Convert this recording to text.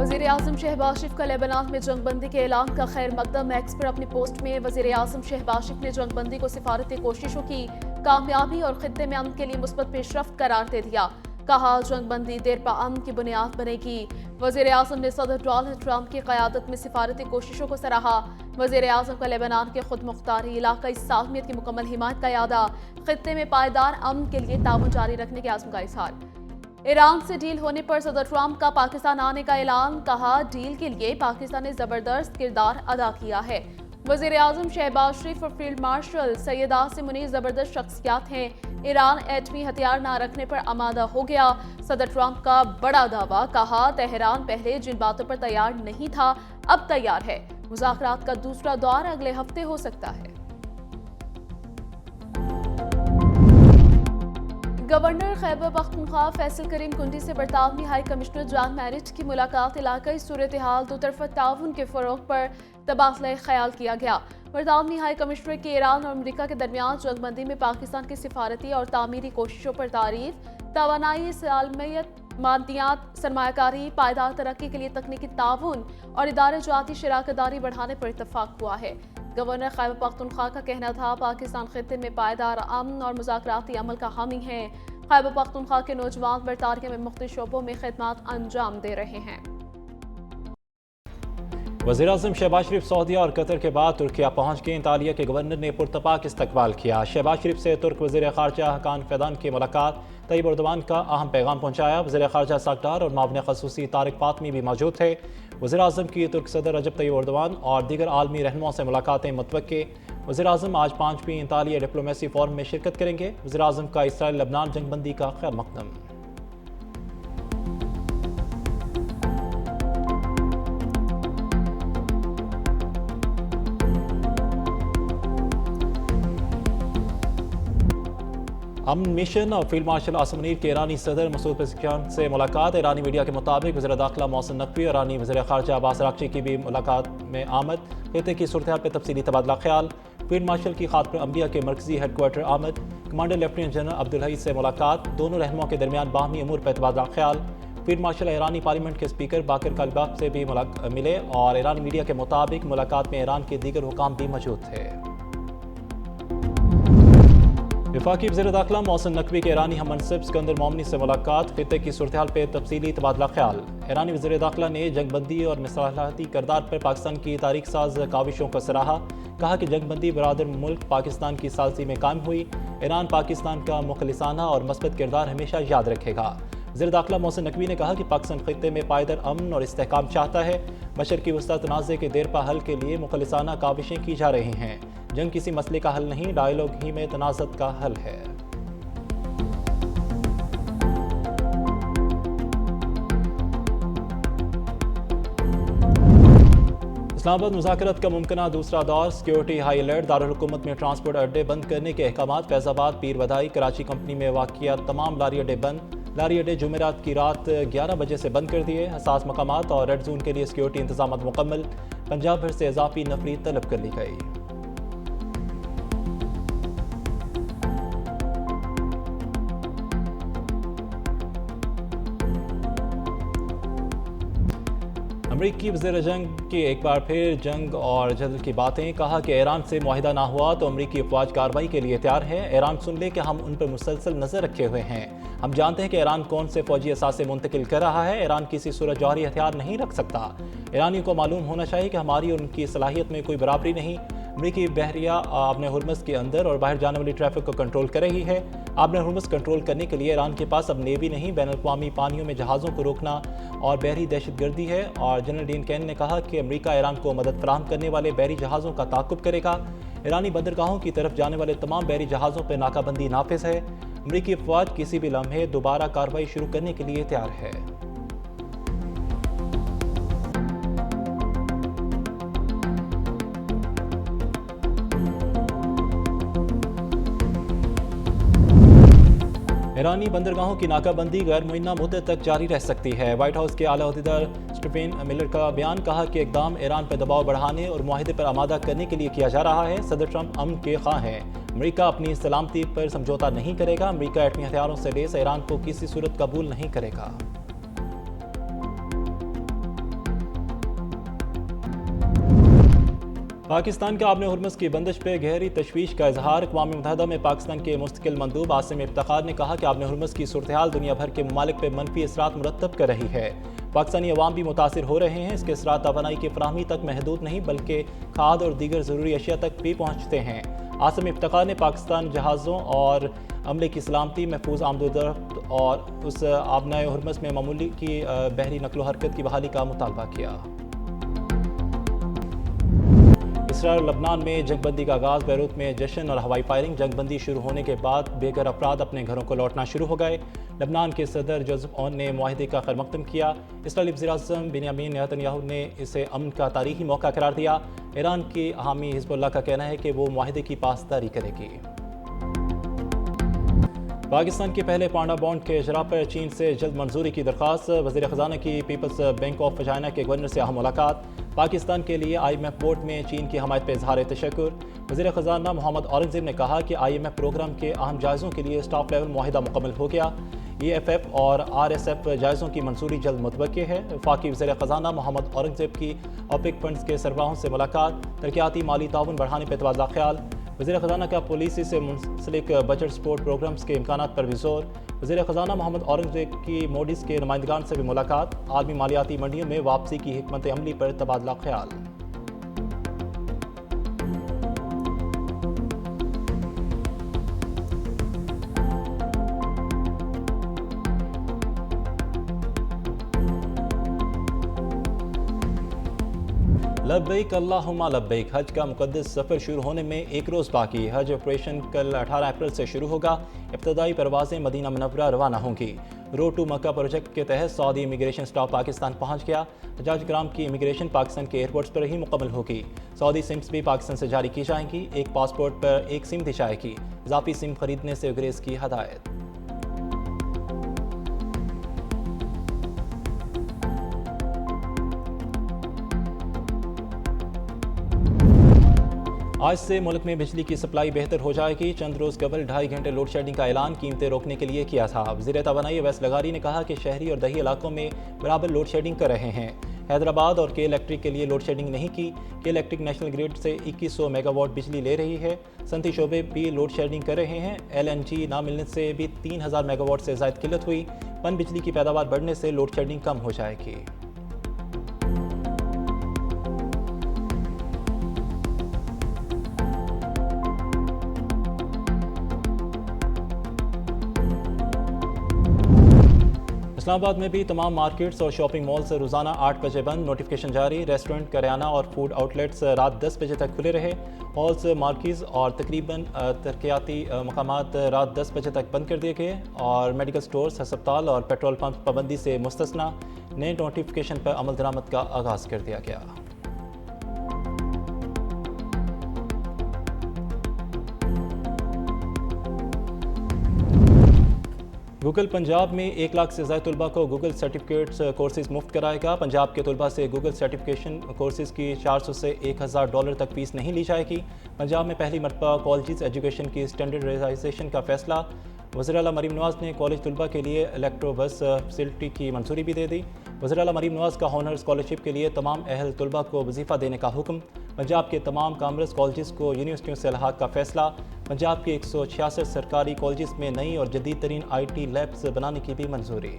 वज़ीर आज़म शहबाज शरीफ का लेबनान में जंगबंदी के ऐलान का खैर मकदम। एक्स पर अपनी पोस्ट में वज़ीर आज़म शहबाज शरीफ ने जंगबंदी को सिफारती कोशिशों की कामयाबी और खित्ते में अमन के लिए मुस्बत पेशरफ्त करार दे दिया। कहा जंगबंदी देर पा अमन की बुनियाद बनेगी। वज़ीर आज़म ने सदर डोनाल्ड ट्रंप की क़यादत में सिफारती कोशिशों को सराहा। वज़ीर आज़म का लेबनान के खुद मुख्तारी इलाकाई सालमियत की मुकम्मल हिमायत का यादा। खित्ते में पायदार अमन के लिए ताउन जारी रखने के आज़म का इज़हार। ईरान से डील होने पर सदर ट्रंप का पाकिस्तान आने का ऐलान। कहा डील के लिए पाकिस्तान ने जबरदस्त किरदार अदा किया है। वज़ीर आज़म शहबाज शरीफ और फील्ड मार्शल सैयद आसिम मुनीर जबरदस्त शख्सियात हैं। ईरान एटमी हथियार न रखने पर आमादा हो गया। सदर ट्रंप का बड़ा दावा। कहा तेहरान पहले जिन बातों पर तैयार नहीं था अब तैयार है। मुज़ाकरात का दूसरा दौर अगले हफ्ते हो सकता है। गवर्नर खैबर पख्तूनख्वा फैसल करीम कुंडी से बरतानवी हाई कमिश्नर जॉन मैरिट की मुलाकात। इलाकाई सूरत हाल दो तरफा ताउन के फ़रोग पर तबादला ख्याल किया गया। बरतानवी हाई कमिश्नर की ईरान और अमरीका के दरमियान जंगबंदी में पाकिस्तान की सिफारती और तामीरी कोशिशों पर तारीफ। तवानाई सालमियत, मादियात, सरमायाकारी, पायदार तरक्की के लिए तकनीकी ताउन और इदारे जाती शराकतदारी बढ़ाने पर इत्तफाक हुआ है। गवर्नर खैबर पख्तूनख्वा का कहना था पाकिस्तान खित्ते में पायदार अमन और मुज़ाकराती अमल का हामी है। खैबर पख्तूनख्वा के नौजवान बरतानिया में मुख्तलिफ शोबों में खिदमत अंजाम दे रहे हैं। वज़ीर आज़म शहबाज शरीफ सऊदीया और कतर के बाद तुर्किया पहुँच गए। इतालिया के गवर्नर ने पुरतपाक इस्तकबाल किया। शहबाज शरीफ से तुर्क वज़ीर ख़ारजा हकान फ़ैदान की मुलाकात। तैयब एर्दोगान का अहम पैगाम पहुँचाया। वज़ीर ख़ारजा साकडार और मामले ख़ुसूसी तारिक फातमी भी मौजूद थे। वज़ीर आज़म की तुर्क सदर रजब तैयब एर्दोगान और दीगर आलमी रहनुमाओं से मुलाकातें मुतवक्के। वज़ीर आज़म आज 5वीं इतालिया डिप्लोमेसी फोरम में शिरकत करेंगे। वज़ीर आज़म का इसराइल लबनान जंगबंदी का खैर मकदम। अमन मिशन और फील्ड मार्शल आसिम मुनीर के ईरानी सदर मसूद पेज़ेश्कियान से मुलाकात। ईरानी मीडिया के मुताबिक वज़ीर दाखिला मोहसिन नकवी और ईरानी वज़ीर ख़ारजा अब्बास अराग़ची की भी मुलाकात में आमद। खित्ते की सूरत हाल पर तफसीली तबादला ख्याल। फील्ड मार्शल की खातुन अंबिया के मरकजी हेडक्वार्टर आमद। कमांडर लेफ्टिनेंट जनरल अब्दुल हई से मुलाकात। दोनों रहनुमाओं के दरमियान बाहमी अमूर पर तबादला ख्याल। फील्ड मार्शल ईरानी पार्लियामेंट के स्पीकर बाकर कालिबाफ से भी मिले और ईरानी मीडिया के मुताबिक मुलाकात में ईरान के दीगर हुकाम भी मौजूद थे। वफाकी वज़ीर दाखिला मोहसिन नकवी के ईरानी हममनसब सिकंदर मोमनी से मुलाकात। खित्ते की सूरत हाल पर तफसीली तबादला ख्याल। ईरानी वज़ीर दाखिला ने जंगबंदी और मसलाहती किरदार पर पाकिस्तान की तारीख साज काविशों को सराहा। कहा कि जंगबंदी बरादर मुल्क पाकिस्तान की सालसी में कायम हुई। ईरान पाकिस्तान का मुखलिसाना और मस्बत किरदार हमेशा याद रखेगा। वज़ीर दाखिला मोहसिन नकवी ने कहा कि पाकिस्तान खित्ते में पायदार अमन और इस्तेहकाम चाहता है। मशरक़ी वस्ता तनाज़े के देरपा हल के लिए मुखलिसाना काविशें की जा रही हैं। जंग किसी मसले का हल नहीं, डायलॉग ही में तनाज़त का हल है। इस्लामाबाद मुज़ाकरत का मुमकिना दूसरा दौर। Security high alert. दारुल हुकूमत में ट्रांसपोर्ट अड्डे बंद करने के अहकामात। फैज़ाबाद, पीर बधाई, कराची कंपनी में वाक़िया तमाम लारी अड्डे बंद। लारी अड्डे जुमेरात की रात 11 बजे से बंद कर दिए। हसास मकामात और रेड जोन के लिए सिक्योरिटी इंतजाम मुकम्मल। पंजाब भर से इजाफी नफरी तलब कर ली गई। अमरीकी वज़ीर जंग की एक बार फिर जंग और जदल की बातें। कहा कि ईरान से मुआहिदा ना हुआ तो अमरीकी अफवाज कार्रवाई के लिए तैयार है। ईरान सुन ले कि हम उन पर मुसलसल नज़र रखे हुए हैं। हम जानते हैं कि ईरान कौन से फौजी असासे मुंतकिल कर रहा है। ईरान किसी सूरत जौहरी हथियार नहीं रख सकता। ईरानियों को मालूम होना चाहिए कि हमारी और उनकी सलाहियत में कोई बराबरी नहीं। अमरीकी बहरिया आबने हुर्मुज़ के अंदर और बाहर जाने वाली ट्रैफिक को कंट्रोल कर रही है। आबने हुर्मुज़ कंट्रोल करने के लिए ईरान के पास अब नेवी नहीं, बैनुल-अक़वामी पानियों में जहाज़ों को रोकना और बहरी दहशतगर्दी है। और जनरल डीन कैन ने कहा कि अमरीका ईरान को मदद फराहम करने वाले बहरी जहाज़ों का ताक़ुब करेगा। ईरानी बंदरगाहों की तरफ जाने वाले तमाम बहरी जहाज़ों पर नाकाबंदी नाफिज है। अमरीकी अफवाज किसी भी लम्हे दोबारा कार्रवाई शुरू करने के लिए तैयार है। ईरानी बंदरगाहों की नाकाबंदी गैर मुइन्ना मुद्दत तक जारी रह सकती है। व्हाइट हाउस के आला अहदेदार स्टीफन मिलर का बयान। कहा कि इक़दाम ईरान पर दबाव बढ़ाने और मुआहिदे पर आमादा करने के लिए किया जा रहा है। सदर ट्रंप अमन के ख़्वाह हैं। अमरीका अपनी सलामती पर समझौता नहीं करेगा। अमरीका एटमी हथियारों से लैस ईरान को किसी सूरत कबूल नहीं करेगा। پاکستان کا آبِ ہرمز کی بندش پہ گہری تشویش کا اظہار۔ اقوام متحدہ میں پاکستان کے مستقل مندوب عاصم افتخار نے کہا کہ آبِ ہرمز کی صورتحال دنیا بھر کے ممالک پہ منفی اثرات مرتب کر رہی ہے۔ پاکستانی عوام بھی متاثر ہو رہے ہیں۔ اس کے اثرات توانائی کی فراہمی تک محدود نہیں بلکہ کھاد اور دیگر ضروری اشیاء تک بھی پہنچتے ہیں۔ عاصم افتخار نے پاکستان جہازوں اور عملے کی سلامتی، محفوظ آمد و رفت اور اس آبنائے ہرمز میں معمولی کی بحری نقل و حرکت کی بحالی کا مطالبہ کیا۔ اسرائیل اور لبنان میں جنگ بندی کا آغاز۔ بیروت میں جشن اور ہوائی فائرنگ۔ جنگ بندی شروع ہونے کے بعد بے گھر افراد اپنے گھروں کو لوٹنا شروع ہو گئے۔ لبنان کے صدر جوزف اون نے معاہدے کا خیر مقدم کیا۔ اسرائیلی وزیر اعظم بنیامین نیتن یاہو نے اسے امن کا تاریخی موقع قرار دیا۔ ایران کی حامی حزب اللہ کا کہنا ہے کہ وہ معاہدے کی پاسداری کرے گی۔ پاکستان کے پہلے پانڈا بانڈ کے اجرا پر چین سے جلد منظوری کی درخواست۔ وزیر خزانہ کی پیپلز بینک آف چائنا کے گورنر سے اہم ملاقات۔ پاکستان کے لیے IMF بورڈ میں چین کی حمایت پہ اظہار تشکر۔ وزیر خزانہ محمد اورنگزیب نے کہا کہ IMF پروگرام کے اہم جائزوں کے لیے اسٹاف لیول معاہدہ مکمل ہو گیا۔ EFF اور RSF جائزوں کی منظوری جلد متوقع ہے۔ وفاقی وزیر خزانہ محمد اورنگزیب کی اوپیک فنڈز کے سربراہوں سے ملاقات۔ ترقیاتی مالی تعاون بڑھانے پہ تبادلہ خیال۔ وزیر خزانہ کا پالیسی سے منسلک بجٹ سپورٹ پروگرامز کے امکانات پر بھی زور۔ وزیر خزانہ محمد اورنگزیب کی موڈیز کے نمائندگان سے بھی ملاقات۔ عالمی مالیاتی منڈیوں میں واپسی کی حکمت عملی پر تبادلہ خیال۔ لبیک اللہم لبیک۔ حج کا مقدس سفر شروع ہونے میں ایک روز باقی۔ حج آپریشن کل 18 اپریل سے شروع ہوگا۔ ابتدائی پروازیں مدینہ منورہ روانہ ہوں گی۔ روڈ ٹو مکہ پروجیکٹ کے تحت سعودی امیگریشن سٹاف پاکستان پہنچ گیا۔ حجاج کرام کی امیگریشن پاکستان کے ایئرپورٹس پر ہی مکمل ہوگی۔ سعودی سمز بھی پاکستان سے جاری کی جائیں گی۔ ایک پاسپورٹ پر ایک سم دی جائے گی۔ اضافی سم خریدنے سے گریز کی ہدایت۔ آج سے ملک میں بجلی کی سپلائی بہتر ہو جائے گی۔ چند روز قبل 2.5 گھنٹے لوڈ شیڈنگ کا اعلان قیمتیں روکنے کے لیے کیا تھا۔ وزیر توانائی اویس لغاری نے کہا کہ شہری اور دیہی علاقوں میں برابر لوڈ شیڈنگ کر رہے ہیں۔ حیدرآباد اور کے الیکٹرک کے لیے لوڈ شیڈنگ نہیں کی۔ کے الیکٹرک نیشنل گریڈ سے 2100 میگا واٹ بجلی لے رہی ہے۔ صنعتی شعبے بھی لوڈ شیڈنگ کر رہے ہیں۔ LNG نہ ملنے سے بھی 3000 میگا واٹ سے زائد قلت ہوئی۔ پن بجلی کی پیداوار بڑھنے سے لوڈ شیڈنگ کم ہو جائے گی۔ اسلام آباد میں بھی تمام مارکیٹس اور شاپنگ مالز روزانہ 8 بجے بند۔ نوٹیفیکیشن جاری۔ ریسٹورنٹ، کریانہ اور فوڈ آؤٹ لیٹس رات 10 بجے تک کھلے رہے۔ ہالز، مارکیز اور تقریباً ترقیاتی مقامات رات 10 بجے تک بند کر دیے گئے اور میڈیکل سٹورز، ہسپتال اور پیٹرول پمپ پابندی سے مستثنی۔ نئے نوٹیفیکیشن پر عمل درآمد کا آغاز کر دیا گیا۔ گوگل پنجاب میں 1 لاکھ سے زائد طلباء کو گوگل سرٹیفکیٹس کورسز مفت کرائے گا۔ پنجاب کے طلباء سے گوگل سرٹیفکیشن کورسز کی $400 سے $1000 تک فیس نہیں لی جائے گی۔ پنجاب میں پہلی مرتبہ کالجز ایجوکیشن کی اسٹینڈرڈائزیشن کا فیصلہ۔ وزیر اعلیٰ مریم نواز نے کالج طلباء کے لیے الیکٹرو بس فیسلٹی کی منظوری بھی دے دی۔ وزیر اعلیٰ مریم نواز کا ہانر اسکالرشپ کے لیے تمام اہل طلباء کو وظیفہ دینے کا حکم۔ پنجاب کے تمام کامرس کالجز کو یونیورسٹیوں سے الحاق کا فیصلہ۔ پنجاب کے 166 سرکاری کالجز میں نئی اور جدید ترین IT لیبز بنانے کی بھی منظوری۔